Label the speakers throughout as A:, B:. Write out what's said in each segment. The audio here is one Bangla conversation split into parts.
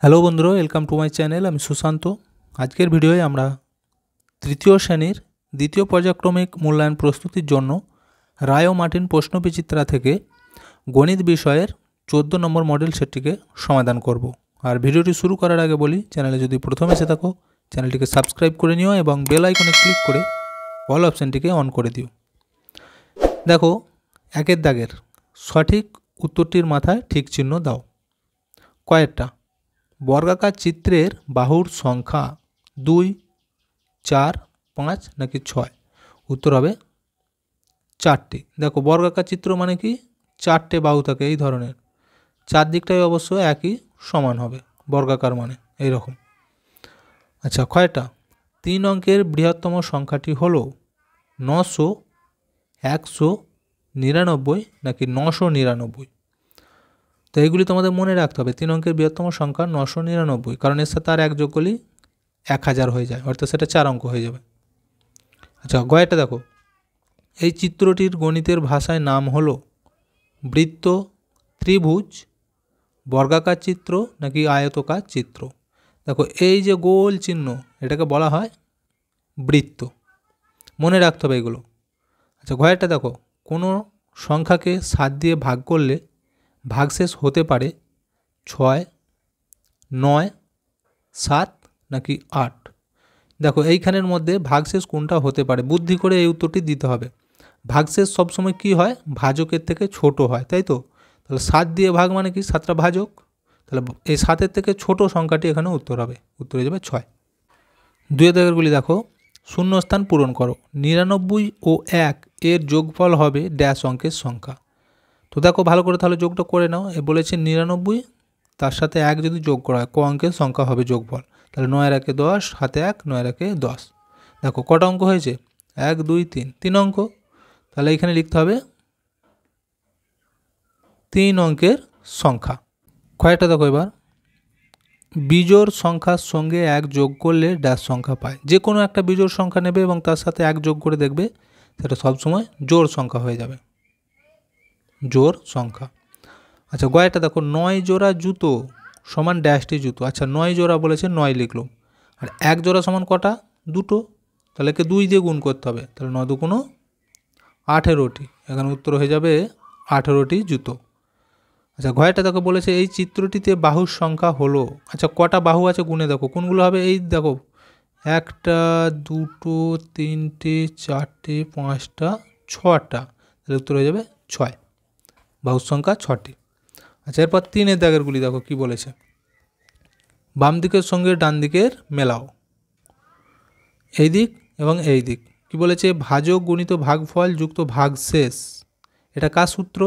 A: হ্যালো বন্ধুরা, ওয়েলকাম টু মাই চ্যানেল। আমি সুশান্ত। আজকের ভিডিওয়ে আমরা তৃতীয় শ্রেণীর দ্বিতীয় পর্যায়ক্রমিক মূল্যায়ন প্রস্তুতির জন্য রায় ও মার্টিন প্রশ্নবিচিত্রা থেকে গণিত বিষয়ের 14 নম্বর মডেল সেটটিকে সমাধান করব। আর ভিডিওটি শুরু করার আগে বলি, চ্যানেলে যদি প্রথম এসে থাকো চ্যানেলটিকে সাবস্ক্রাইব করে নিও এবং বেল আইকনে ক্লিক করে অল অপশানটিকে অন করে দিও। দেখো, একের দাগের সঠিক উত্তরটির মাথায় ঠিক চিহ্ন দাও। কয়েকটা বর্গাকার চিত্রের বাহুর সংখ্যা 2, 4, 5 নাকি 6? উত্তর হবে 4টি। দেখো, বর্গাকার চিত্র মানে কি, 4টে বাহু থাকে এই ধরনের, চারদিকটাই অবশ্য একই সমান হবে, বর্গাকার মানে এইরকম। আচ্ছা, কয়টা 3 অঙ্কের বৃহত্তম সংখ্যাটি হলো 900, 199 নাকি 999? তো এইগুলি তোমাদের মনে রাখতে হবে। 3 অঙ্কের বৃহত্তম সংখ্যা 999, কারণ এর সাথে আর এক যোগ করলেই 1000 হয়ে যায়, অর্থাৎ সেটা 4 অঙ্ক হয়ে যাবে। আচ্ছা, গয়টা দেখো, এই চিত্রটির গণিতের ভাষায় নাম হলো বৃত্ত, ত্রিভুজ, বর্গাকার চিত্র নাকি আয়তকার চিত্র? দেখো, এই যে গোল চিহ্ন, এটাকে বলা হয় বৃত্ত। মনে রাখতে হবে এগুলো। আচ্ছা, গয়টা দেখো, কোনো সংখ্যাকে 7 দিয়ে ভাগ করলে ভাগশেষ হতে পারে 6, 9, 7 নাকি 8? দেখো, এইখানের মধ্যে ভাগশেষ কোনটা হতে পারে? বুদ্ধি করে এই উত্তরটি দিতে হবে। ভাগশেষ সবসময় কি হয়? ভাজকের থেকে ছোট হয়, তাই তো? তাহলে 7 দিয়ে ভাগ মানে কি, 7টা ভাজক, তাহলে এই 7-এর থেকে ছোট সংখ্যাটি এখানে উত্তর হবে, উত্তর হয়ে যাবে 6। 2 দাগেরগুলি দেখো, শূন্যস্থান পূরণ করো। 99 ও 1 এর যোগফল হবে ড্যাশ অঙ্কের সংখ্যা। তো দেখো, ভালো করে তাহলে যোগটা করে নাও। এ বলেছে 99, তার সাথে 1 যদি যোগ করা হয় ক অঙ্কের সংখ্যা হবে যোগফল? তাহলে 9 আর 1 10, হাতে 1, 9 আর 1 10। দেখো কটা অঙ্ক হয়েছে? 1, 2, 3, 3 অঙ্ক। তাহলে এখানে লিখতে হবে 3 অঙ্কের সংখ্যা। কয়টা দেখো এবার, বিজোড় সংখ্যার সঙ্গে 1 যোগ করলে ড্যাশ সংখ্যা পায়। যে কোনো একটা বিজোড় সংখ্যা নেবে এবং তার সাথে 1 যোগ করে দেখবে, সেটা সবসময় জোড় সংখ্যা হয়ে যাবে, জোড় সংখ্যা। আচ্ছা, গয়টা দেখো, 9 জোড়া জুতো সমান ড্যাশটি জুতো। আচ্ছা, 9 জোড়া বলেছে, 9 লিখলো, আর 1 জোড়া সমান কটা? 2টো। তাহলে একে 2 দিয়ে গুণ করতে হবে, তাহলে 9 2 18টি। এখানে উত্তর হয়ে যাবে 18টি জুতো। আচ্ছা, গয়টা দেখো, বলেছে এই চিত্রটিতে বাহুর সংখ্যা হলো। আচ্ছা, কটা বাহু আছে গুণে দেখো কোনগুলো হবে। এই দেখো, 1টা, 2টো, 3টে, 4টে, 5টা, 6টা। তাহলে উত্তর হয়ে যাবে 6, বাহুর সংখ্যা 6টি। আচ্ছা, এরপর 3 দাগেরগুলি দেখো কি বলেছে। বাম দিকের সঙ্গে ডান দিকের মেলাও, এই দিক এবং এই দিক। কি বলেছে? ভাজক গুণিত ভাগফল যুক্ত ভাগশেষ। এটা কার সূত্র?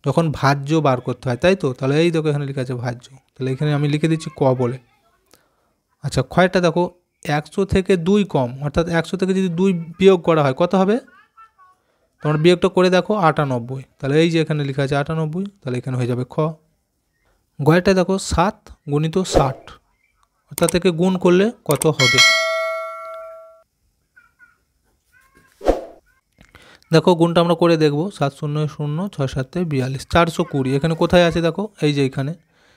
A: যখন ভাজ্য বার করতে হয়, তাই তো? তাহলে এই দেখো, এখানে লেখা আছে ভাজ্য, তাহলে এখানে আমি লিখে দিচ্ছি ক বলে। আচ্ছা, ক্ষয়টা দেখো, 100 থেকে 2 কম, অর্থাৎ 100 থেকে যদি 2 বিয়োগ করা হয় কত হবে? তোমরা বিয়োগটা করে দেখো, 98। তাহলে এই যে এখানে লেখা আছে 98, তাহলে এখানে হয়ে যাবে খ। গয়টা দেখো, 7 গুণিত 60, অর্থাৎ থেকে গুণ করলে কত হবে? দেখো, গুণটা আমরা করে দেখবো। 7 0 0 6 7 42, 420। এখানে কোথায় আছে দেখো, এই যে এখানে।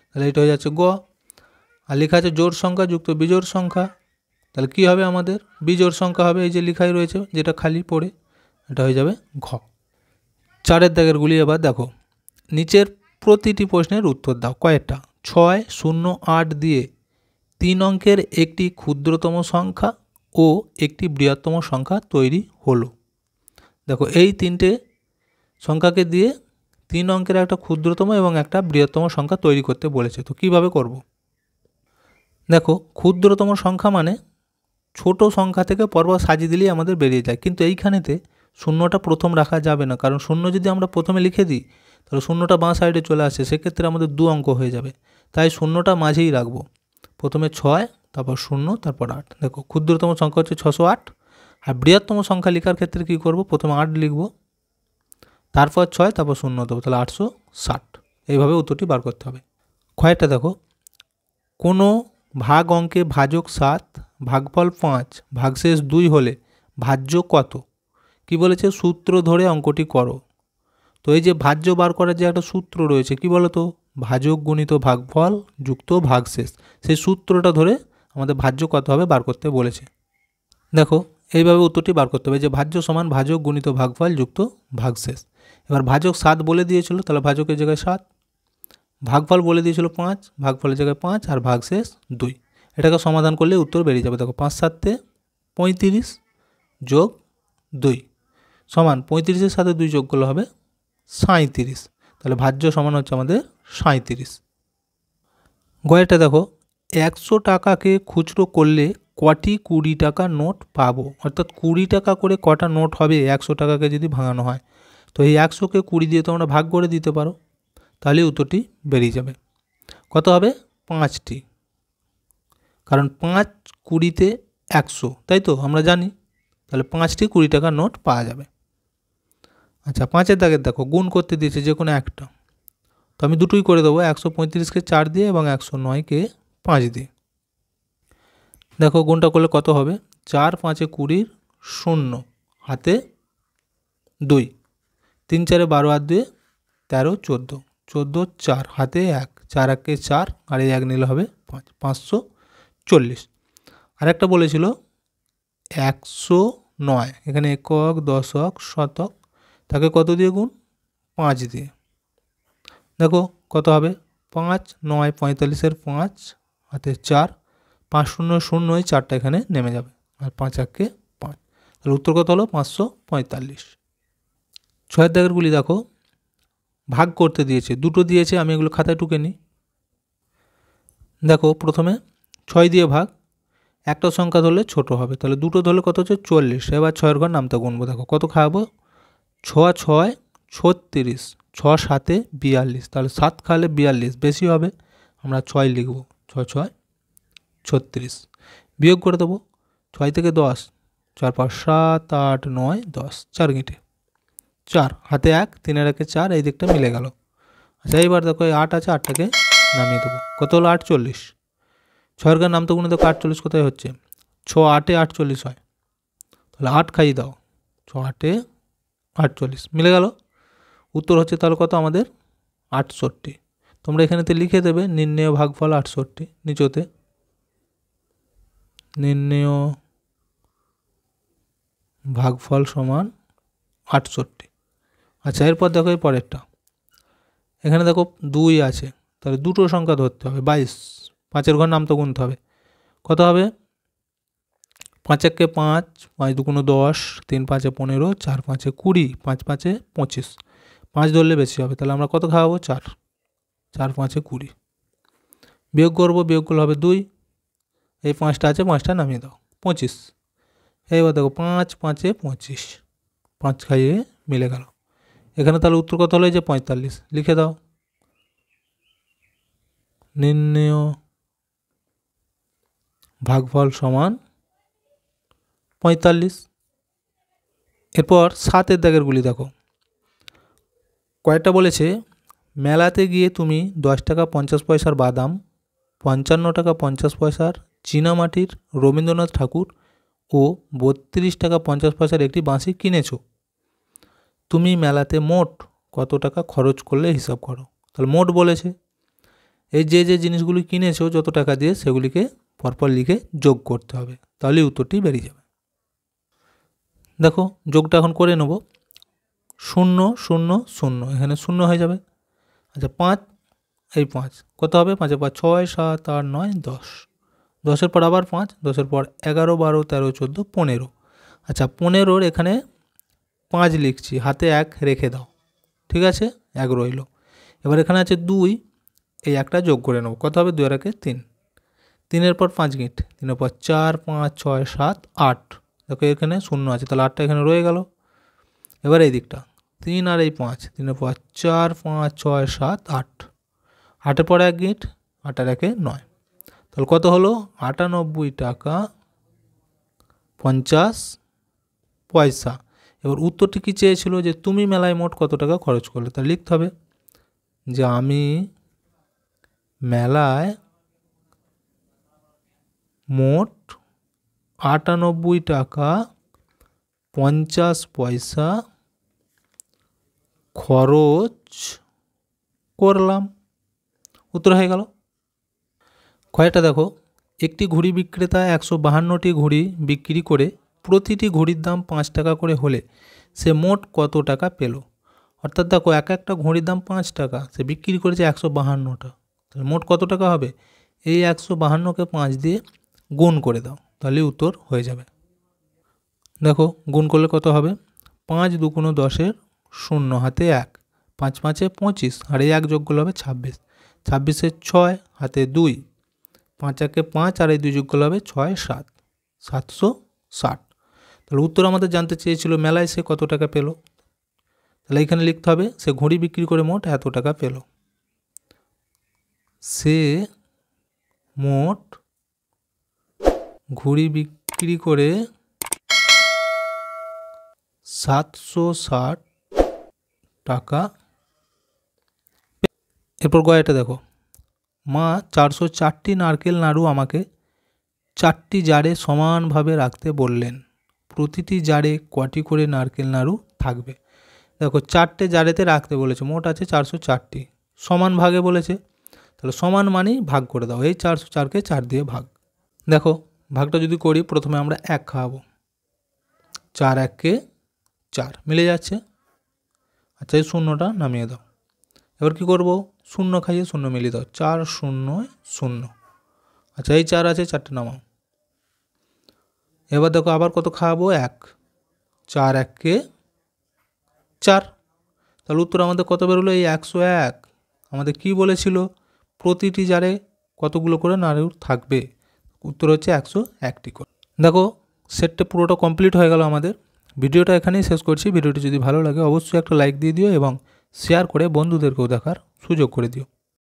A: তাহলে এটা হয়ে যাচ্ছে গ। আর লেখা আছে জোড় সংখ্যা যুক্ত বিজোড় সংখ্যা, তাহলে কি হবে আমাদের? বিজোড় সংখ্যা হবে, এই যে লেখাই রয়েছে যেটা খালি পড়ে, এটা হয়ে যাবে ঘ। 4 দাগেরগুলি এবার দেখো, নিচের প্রতিটি প্রশ্নের উত্তর দাও। কয়েকটা 6, 0, 8 দিয়ে 3 অঙ্কের একটি ক্ষুদ্রতম সংখ্যা ও একটি বৃহত্তম সংখ্যা তৈরি হলো। দেখো, এই 3টে সংখ্যাকে দিয়ে 3 অঙ্কের একটা ক্ষুদ্রতম এবং একটা বৃহত্তম সংখ্যা তৈরি করতে বলেছে। তো কিভাবে করব? দেখো, ক্ষুদ্রতম সংখ্যা মানে ছোট সংখ্যা থেকে পরপর সাজিয়ে দিলেই আমাদের বেরিয়ে যায়, কিন্তু এইখানেতে শূন্যটা প্রথম রাখা যাবে না, কারণ শূন্য যদি আমরা প্রথমে লিখে দিই তাহলে শূন্যটা বাঁ সাইডে চলে আসে, সেক্ষেত্রে আমাদের 2 অঙ্ক হয়ে যাবে। তাই শূন্যটা মাঝেই রাখবো, প্রথমে 6, তারপর 0, তারপর 8। দেখো, ক্ষুদ্রতম সংখ্যা হচ্ছে 608। আর বৃহত্তম সংখ্যা লেখার ক্ষেত্রে কী করব? প্রথমে 8 লিখব, তারপর 6, তারপর 0 দেবো, তাহলে 860। এইভাবে উত্তরটি বার করতে হবে। ক্ষয়টা দেখো, কোনো ভাগ অঙ্কে ভাজক 7, ভাগফল 5, ভাগশেষ 2 হলে ভাজ্য কত? কি বলেছে? সূত্র ধরে অঙ্কটি করো। তো এই যে ভাজ্য বার করার যে একটা সূত্র রয়েছে, কি বলো তো? ভাজক গুণিত ভাগফল যুক্ত ভাগশেষ। সেই সূত্রটা ধরে আমাদের ভাজ্য কত হবে বার করতে বলেছে। দেখো এইভাবে উত্তরটি বার করতে হবে যে ভাজ্য সমান ভাজক গুণিত ভাগফল যুক্ত ভাগশেষ। এবার ভাজক 7 বলে দিয়েছিল, তাহলে ভাজকের জায়গায় 7, ভাগফল বলে দিয়েছিল 5, ভাগফলের জায়গায় 5 আর ভাগশেষ 2। এটাকে সমাধান করলে উত্তর বেরিয়ে যাবে। দেখো 5 7 35 যোগ 2 সমান 35-এর সাথে 2 যোগ করলে হবে 37। তাহলে ভাজ্য সমান হচ্ছে আমাদের 37। গয়েরটা দেখো 100 টাকাকে খুচরো করলে কটি 20 টাকা নোট পাবো, অর্থাৎ 20 টাকা করে কটা নোট হবে 100 টাকাকে যদি ভাঙানো হয়। তো এই 100কে 20 দিয়ে তোমরা ভাগ করে দিতে পারো, তাহলে উত্তরটি বেরিয়ে যাবে। কত হবে 5টি, কারণ 5 20-তে 100, তাই তো আমরা জানি। তাহলে 5টি 20 টাকার নোট পাওয়া যাবে। আচ্ছা 5-এর দাগের দেখো গুণ করতে দিয়েছে যে কোনো একটা, তো আমি দুটোই করে দেবো, 135-কে 4 দিয়ে এবং 109-কে 5 দিয়ে। দেখো গুণটা করলে কত হবে, 4 5 20 0 হাতে 2, 3 4 12 আর 2 13 14 14 4 হাতে 1, 4 1 4 আর এই 1 নিলে হবে 5, 540। আর একটা বলেছিল 109, এখানে একক দশক শতক, তাকে কত দিয়ে গুণ, 5 দিয়ে। দেখো কত হবে 5 9 45-এর 5 হাতে 4, 5 0 0, 4টা এখানে নেমে যাবে আর 5 1 5। তাহলে উত্তর কত হলো 545। 6-এর দাগেরগুলি দেখো ভাগ করতে দিয়েছে, দুটো দিয়েছে, আমি এগুলো খাতায় টুকে নিই। দেখো প্রথমে 6 দিয়ে ভাগ, একটা সংখ্যা ধরলে ছোট হবে, তাহলে দুটো ধরলে কত হচ্ছে 40। এবার 6-এর ঘর নামটা গুনবো, দেখো কত খাওয়াবো, 6 6 36, 6 7 42, তাহলে 7 খাওয়ালে 42 বেশি হবে, আমরা 6 লিখব, 6 6 36। বিয়োগ করে দেবো 6 থেকে 10, 4 5 7 8 9 10, 4 গিঁটে 4 হাতে 1, 3-এর 1 4, এই দিকটা মিলে গেল। আচ্ছা এইবার দেখো এই 8 আছে, 8টাকে নামিয়ে দেবো, কত হলো 48। 6-এর ঘর নামটা গুনে দেখো 48 কোথায় হচ্ছে, 6 8 48 হয়, তাহলে 8 খাইয়ে দাও, 6 8 48 মিলে গেল। উত্তর হচ্ছে তাহলে কত আমাদের 68। তোমরা এখানেতে লিখে দেবে নির্ণেয় ভাগফল 68 নিচতে, নির্ণেয় ভাগফল সমান 68। আচ্ছা এরপর দেখো এই পরেরটা, এখানে দেখো 2 আছে, তাহলে দুটো সংখ্যা ধরতে হবে 22, 5-এর ঘর নামটা গুনতে হবে, কত হবে 5 1 5, 5 2 10, 3 5 15, 4 5 20, 5 5 25, 5 ধরলে বেশি হবে, তাহলে আমরা কত খাওয়াবো 4, 4 5 20। বিয়োগ করবো, বিয়োগ করলে হবে 2, এই 5টা আছে 5টা নামিয়ে দাও, 25। এইবার দেখো 5 5 25, 5 খাইয়ে মিলে গেল। এখানে তাহলে উত্তর কত হলো, যে 45, লিখে দাও। নির্ণেয় ভাগফল সমান 45। এরপর 7-এর দাগেরগুলি দেখো কয়েকটা বলেছে, মেলাতে গিয়ে তুমি 10 টাকা 50 পয়সার বাদাম, 55 টাকা 50 পয়সার চীনামাটির রবীন্দ্রনাথ ঠাকুর ও 32 টাকা 50 পয়সার একটি বাঁশি কিনেছো। তুমি মেলাতে মোট কত টাকা খরচ করলে হিসাব করো। তাহলে মোট বলেছে, এই যে যে জিনিসগুলি কিনেছো যত টাকা দিয়ে সেগুলিকে পরপর লিখে যোগ করতে হবে, তাহলে উত্তরটি বেরিয়ে যাবে। দেখো যোগটা এখন করে নেব, 0 0 0, এখানে 0 হয়ে যাবে। আচ্ছা 5, এই 5 কত হবে, 5 5 6 7 8 9 10, 10-এর পর আবার 5, 10-এর পর 11 12 13 14 15। আচ্ছা 15-র এখানে 5 লিখছি, হাতে 1 রেখে দাও, ঠিক আছে 1 রইল। এবার এখানে আছে 2, এই একটা যোগ করে নেব, কত হবে 2 আর 1 3, 3-এর পর 5 গিঁট, 3-এর পর 4 5 6 7 8, দেখো এখানে 0 আছে, তাহলে 8টা এখানে রয়ে গেল। এবার এই দিকটা 3 আর এই 5, 3-এর পর 4 5 6 7 8, 8-এর পর 1 গিঁট, 8 আর 1 9, তাহলে কত হলো 98 টাকা 50 পয়সা। এবার উত্তরটি কী চেয়েছিল, যে তুমি মেলায় মোট কত টাকা খরচ করলে, তা লিখতে হবে যে আমি মেলায় মোট 98 টাকা 50 পয়সা খরচ করলাম। উত্তর হয়ে গেল। কয়টা দেখো, একটি ঘুড়ি বিক্রেতা 152টি ঘুড়ি বিক্রি করে প্রতিটি ঘুড়ির দাম 5 টাকা করে হলে সে মোট কত টাকা পেল। অর্থাৎ দেখো এক একটা ঘুড়ির দাম 5 টাকা, সে বিক্রি করেছে 152টা, তাহলে মোট কত টাকা হবে। এই 152কে 5 দিয়ে গুণ করে দাও, তাহলে উত্তর হয়ে যাবে। দেখো গুণ করলে কত হবে, 5 2 10 0 হাতে 1, 5 5 25, আর এই 1 যোগ করলে হবে 26, 26 6 হাতে 2, 5 1 5, আর এই 2 যোগ করলে হবে 6 7, 760। তাহলে উত্তর আমাদের জানতে চেয়েছিল মেলায় সে কত টাকা পেল। তাহলে এখানে লিখতে হবে সে ঘড়ি বিক্রি করে মোট এত টাকা পেল। সে মোট ঘড়ি বিক্রি করে 760 টাকা। এরপর গয়াটা দেখো, মা 404টি নারকেল নাড়ু আমাকে 4টি জারে সমানভাবে রাখতে বললেন। প্রতিটি জারে কটি করে নারকেল নাড়ু থাকবে। দেখো 4টে জারেতে রাখতে বলেছে, মোট আছে 404টি, সমান ভাগে বলেছে, তাহলে সমান মানেই ভাগ করে দাও। এই 404কে 4 দিয়ে ভাগ। দেখো ভাগটা যদি করি, প্রথমে আমরা 1 খাওয়াবো, 4 1 4 মিলে যাচ্ছে। আচ্ছা এই শূন্যটা নামিয়ে দাও। এবার কি করব, শূন্য খাইয়ে শূন্য মিলিয়ে দাও, 4 0 0। আচ্ছা এই 4 আছে, 4টে নামাও। এবার দেখো আবার কত খাওয়াবো, 1, 4 1 4। তাহলে উত্তর আমাদের কত বেরোলো, এই 101। আমাদের কি বলেছিল, প্রতিটি জারে কতগুলো করে নাড়ু থাকবে, উত্তর হচ্ছে 101টি করে। দেখো সেটটা পুরোটা কমপ্লিট হয়ে গেল আমাদের। ভিডিওটা এখানেই শেষ করছি। ভিডিওটি যদি ভালো লাগে অবশ্যই একটা লাইক দিয়ে দিও এবং শেয়ার করে বন্ধুদেরকেও দেখার সুযোগ করে দিও।